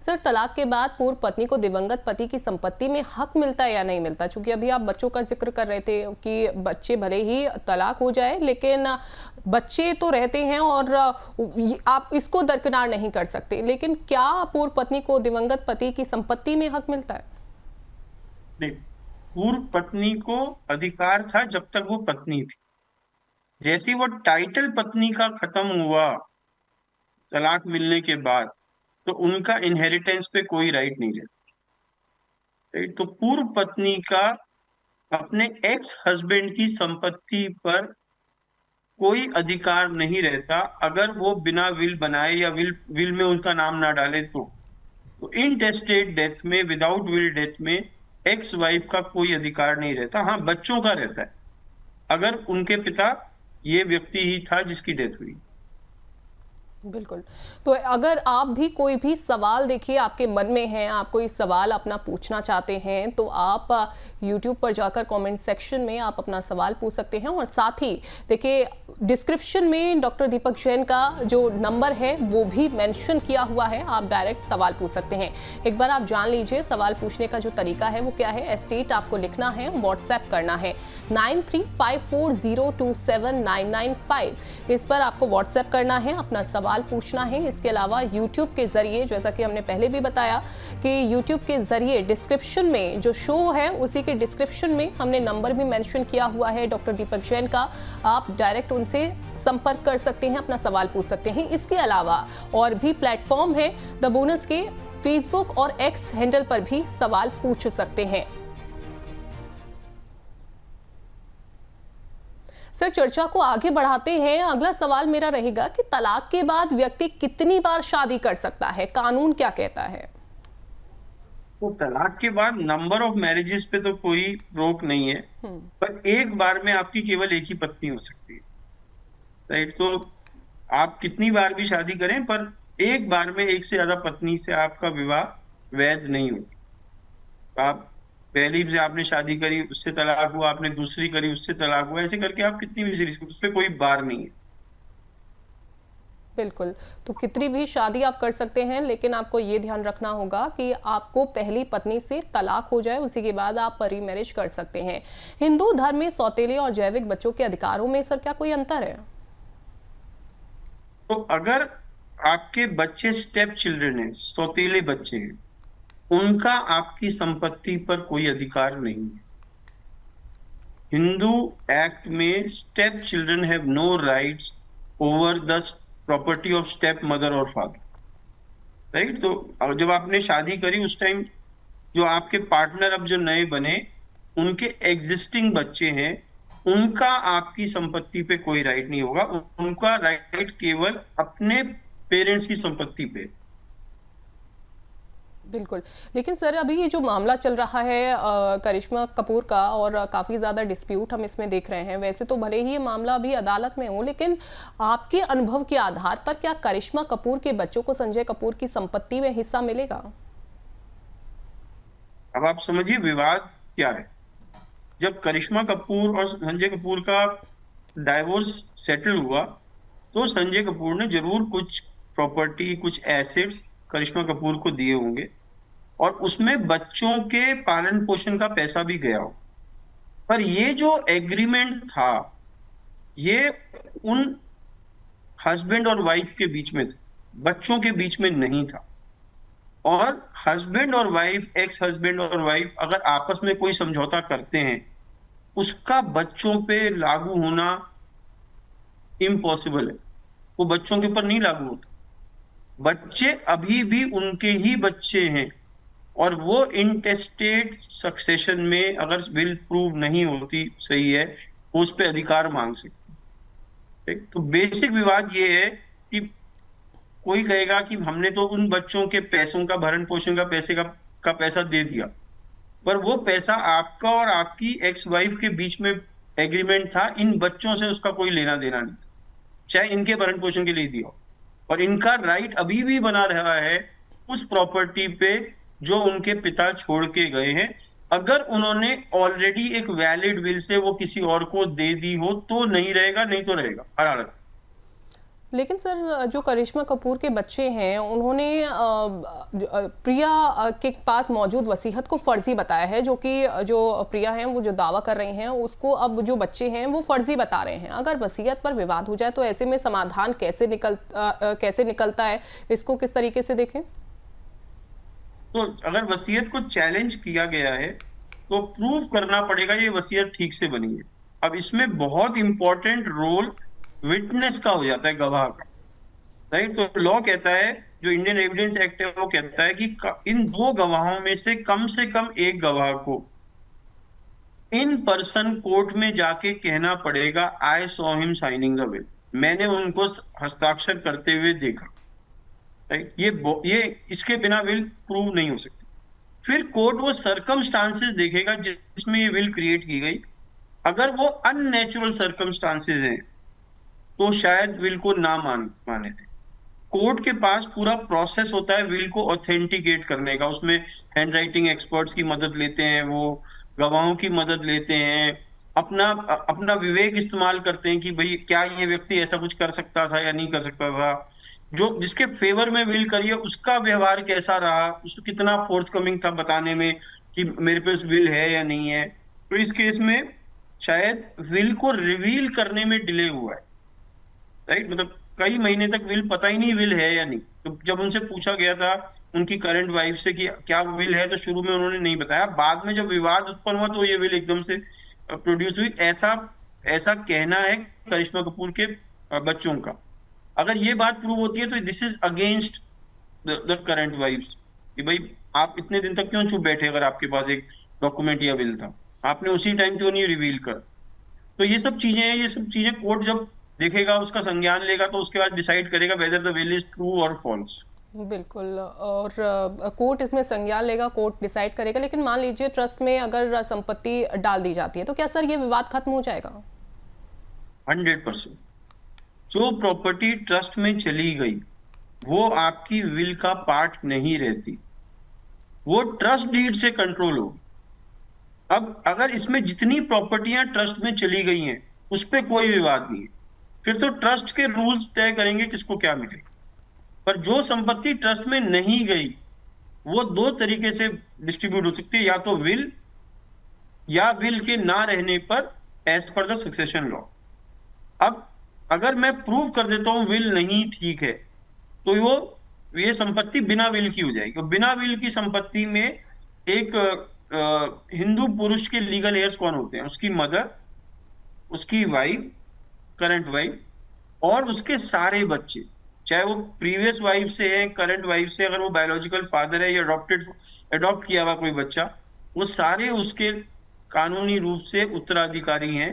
Sir, तलाक के बाद पूर्व पत्नी को दिवंगत पति की संपत्ति में हक मिलता है या नहीं मिलता? क्योंकि अभी आप बच्चों का जिक्र कर रहे थे कि बच्चे भले ही तलाक हो जाए लेकिन बच्चे तो रहते हैं और आप इसको दरकिनार नहीं कर सकते, लेकिन क्या पूर्व पत्नी को दिवंगत पति की संपत्ति में हक मिलता है? नहीं, पूर्व पत्नी को अधिकार था जब तक वो पत्नी थी। जैसे वो टाइटल पत्नी का खत्म हुआ तलाक मिलने के बाद, तो उनका इनहेरिटेंस पे कोई राइट नहीं रहता। राइट? तो पूर्व पत्नी का अपने एक्स हस्बैंड की संपत्ति पर कोई अधिकार नहीं रहता अगर वो बिना विल बनाए या विल में उनका नाम ना डाले तो इनटेस्टेट डेथ में, विदाउट विल डेथ में एक्स वाइफ का कोई अधिकार नहीं रहता। हाँ, बच्चों का रहता है अगर उनके पिता ये व्यक्ति ही था जिसकी डेथ हुई। बिल्कुल। तो अगर आप भी कोई भी सवाल देखिए आपके मन में है, आप कोई सवाल अपना पूछना चाहते हैं, तो आप YouTube पर जाकर कमेंट सेक्शन में आप अपना सवाल पूछ सकते हैं। और साथ ही देखिए डिस्क्रिप्शन में डॉक्टर दीपक जैन का जो नंबर है वो भी मेंशन किया हुआ है, आप डायरेक्ट सवाल पूछ सकते हैं। एक बार आप जान लीजिए सवाल पूछने का जो तरीका है वो क्या है। स्टेट आपको लिखना है, व्हाट्सएप करना है 9354027995। इस पर आपको व्हाट्सएप करना है, अपना सवाल पूछना है। इसके अलावा YouTube के जरिए, जैसा कि हमने पहले भी बताया कि YouTube के जरिए डिस्क्रिप्शन में जो शो है उसी के डिस्क्रिप्शन में हमने नंबर भी मेंशन किया हुआ है डॉक्टर दीपक जैन का। आप डायरेक्ट उनसे संपर्क कर सकते हैं, अपना सवाल पूछ सकते हैं। इसके अलावा और भी प्लेटफॉर्म है द बोनस के, फेसबुक और एक्स हैंडल पर भी सवाल पूछ सकते हैं। सर, चर्चा को आगे बढ़ाते हैं। अगला सवाल मेरा रहेगा कि तलाक के बाद व्यक्ति कितनी बार शादी कर सकता है, कानून क्या कहता है? तो तलाक के बाद नंबर ऑफ मैरिजेस पे तो कोई रोक नहीं है, पर एक बार में आपकी केवल एक ही पत्नी हो सकती है। राइट? तो आप कितनी बार भी शादी करें, पर एक बार में एक से ज्यादा पत्नी से आपका विवाह वैध नहीं होता। तो आप पहली से आपने शादी करी, उससे तलाक हुआ, आपने दूसरी करी, उससे तलाक हुआ, ऐसे करके आप कितनी भी सीरीज, उस पर कोई बार नहीं है। बिल्कुल। तो कितनी भी शादी आप कर सकते हैं, लेकिन आपको ये ध्यान रखना होगा कि आपको पहली पत्नी से तलाक हो जाए, उसी के बाद आप रीमैरिज कर सकते हैं। हिंदू धर्म में सौतेले और जैविक बच्चों के अधिकारों में सर क्या कोई अंतर है? तो अगर आपके बच्चे स्टेप चिल्ड्रन हैं, सौतेले बच्चे हैं, उनका आपकी संपत्ति पर कोई अधिकार नहीं है। हिंदू एक्ट में step children have no rights over the property of step mother और फादर। राइट? तो जब आपने शादी करी उस टाइम जो आपके पार्टनर अब जो नए बने, उनके एग्जिस्टिंग बच्चे हैं, उनका आपकी संपत्ति पे कोई राइट नहीं होगा। उनका राइट केवल अपने पेरेंट्स की संपत्ति पे। बिल्कुल। लेकिन सर, अभी ये जो मामला चल रहा है करिश्मा कपूर का, और काफ़ी ज़्यादा डिस्प्यूट हम इसमें देख रहे हैं। वैसे तो भले ही ये मामला अभी अदालत में हो, लेकिन आपके अनुभव के आधार पर क्या करिश्मा कपूर के बच्चों को संजय कपूर की संपत्ति में हिस्सा मिलेगा? अब आप समझिए विवाद क्या है। जब करिश्मा कपूर और संजय कपूर का डाइवोर्स सेटल हुआ, तो संजय कपूर ने जरूर कुछ प्रॉपर्टी, कुछ एसेट्स करिश्मा कपूर को दिए होंगे, और उसमें बच्चों के पालन पोषण का पैसा भी गया हो। पर ये जो एग्रीमेंट था, ये उन हस्बैंड और वाइफ के बीच में था, बच्चों के बीच में नहीं था। और हस्बैंड और वाइफ, एक्स हस्बैंड और वाइफ अगर आपस में कोई समझौता करते हैं, उसका बच्चों पे लागू होना इम्पॉसिबल है। वो बच्चों के ऊपर नहीं लागू होता। बच्चे अभी भी उनके ही बच्चे हैं, और वो इंटेस्टेट सक्सेशन में अगर विल प्रूव नहीं होती सही है, वो उस पर अधिकार मांग सकती है। तो बेसिक विवाद ये है कि कोई कहेगा कि हमने तो उन बच्चों के पैसों का, भरण पोषण का पैसा दे दिया, पर वो पैसा आपका और आपकी एक्स वाइफ के बीच में एग्रीमेंट था, इन बच्चों से उसका कोई लेना देना नहीं था, चाहे इनके भरण पोषण के लिए दिया हो। और इनका राइट अभी भी बना रहा है उस प्रॉपर्टी पे जो उनके पिता छोड़ के गए हैं। अगर उन्होंने ऑलरेडी एक वैलिड विल से वो किसी और को दे दी हो तो नहीं रहेगा, नहीं तो रहेगा हर हालत। लेकिन सर जो करिश्मा कपूर के बच्चे हैं उन्होंने प्रिया के पास मौजूद वसीयत को फर्जी बताया है, जो कि जो प्रिया हैं वो जो दावा कर रही हैं उसको अब जो बच्चे हैं वो फर्जी बता रहे हैं। अगर वसीयत पर विवाद हो जाए तो ऐसे में समाधान कैसे निकलता है, इसको किस तरीके से देखें? तो अगर वसीयत को चैलेंज किया गया है तो प्रूव करना पड़ेगा ये वसीयत ठीक से बनी है। अब इसमें बहुत इंपॉर्टेंट रोल विटनेस का हो जाता है, गवाह का, राइट। तो लॉ कहता है, जो इंडियन एविडेंस एक्ट है वो कहता है कि इन दो गवाहों में से कम एक गवाह को इन पर्सन कोर्ट में जाके कहना पड़ेगा, I saw him signing the will, मैंने उनको हस्ताक्षर करते हुए देखा, राइट। ये इसके बिना विल प्रूव नहीं हो सकती। फिर कोर्ट वो सर्कमस्टांसेस देखेगा जिसमें ये विल क्रिएट की गई। अगर वो अननेचुरल सर्कमस्टांसेस हैं तो शायद विल को ना माने दें। कोर्ट के पास पूरा प्रोसेस होता है विल को ऑथेंटिकेट करने का, उसमें हैंड राइटिंग एक्सपर्ट्स की मदद लेते हैं, वो गवाहों की मदद लेते हैं, अपना विवेक इस्तेमाल करते हैं कि भाई क्या ये व्यक्ति ऐसा कुछ कर सकता था या नहीं कर सकता था। जो जिसके फेवर में विल करिए उसका व्यवहार कैसा रहा, उसको कितना फोर्थकमिंग था बताने में कि मेरे पास विल है या नहीं है। तो इस केस में शायद विल को रिवील करने में डिले हुआ है, राइट। मतलब कई महीने तक विल पता ही नहीं विल है या नहीं। तो जब उनसे पूछा गया था उनकी करंट वाइफ से कि क्या विल है, तो शुरू में उन्होंने नहीं बताया। बाद में जब विवाद उत्पन्न हुआ तो ये विल एकदम से प्रोड्यूस हुई, ऐसा कहना है करिश्मा कपूर के बच्चों का। अगर ये बात प्रूव होती है तो this is against the current wife's कि भाई आप इतने दिन तक क्यों चुप बैठे, अगर आपके पास एक डॉक्यूमेंट या विल था, आपने उसी टाइम क्यों नहीं रिवील कर। तो ये सब चीजें हैं, ये सब चीजें कोर्ट जब देखेगा, उसका संज्ञान लेगा, तो उसके बाद डिसाइड करेगा whether the will is true और फॉल्स। बिल्कुल। और कोर्ट इसमें संज्ञान लेगा, कोर्ट डिसाइड करेगा। लेकिन मान लीजिए ट्रस्ट में अगर संपत्ति डाल दी जाती है तो क्या सर ये विवाद खत्म हो जाएगा? 100%। जो प्रॉपर्टी ट्रस्ट में चली गई वो आपकी विल का पार्ट नहीं रहती, वो ट्रस्ट डीड से कंट्रोल होगी। अब अगर इसमें जितनी प्रॉपर्टियां ट्रस्ट में चली गई हैं उस पर कोई विवाद नहीं है, फिर तो ट्रस्ट के रूल्स तय करेंगे किसको क्या मिलेगा। पर जो संपत्ति ट्रस्ट में नहीं गई वो दो तरीके से डिस्ट्रीब्यूट हो सकती है, या तो विल या विल के ना रहने पर as per the succession law. अब अगर मैं प्रूव कर देता हूं विल नहीं ठीक है तो ये संपत्ति बिना विल की हो जाएगी। बिना विल की संपत्ति में एक हिंदू पुरुष के लीगल हेयर्स कौन होते हैं? उसकी मदर, उसकी वाइफ, करंट वाइफ, और उसके सारे बच्चे, चाहे वो प्रीवियस वाइफ से है, करंट वाइफ से, अगर वो बायोलॉजिकल फादर है या अडॉप्ट किया हुआ कोई बच्चा, वो सारे उसके कानूनी रूप से उत्तराधिकारी हैं।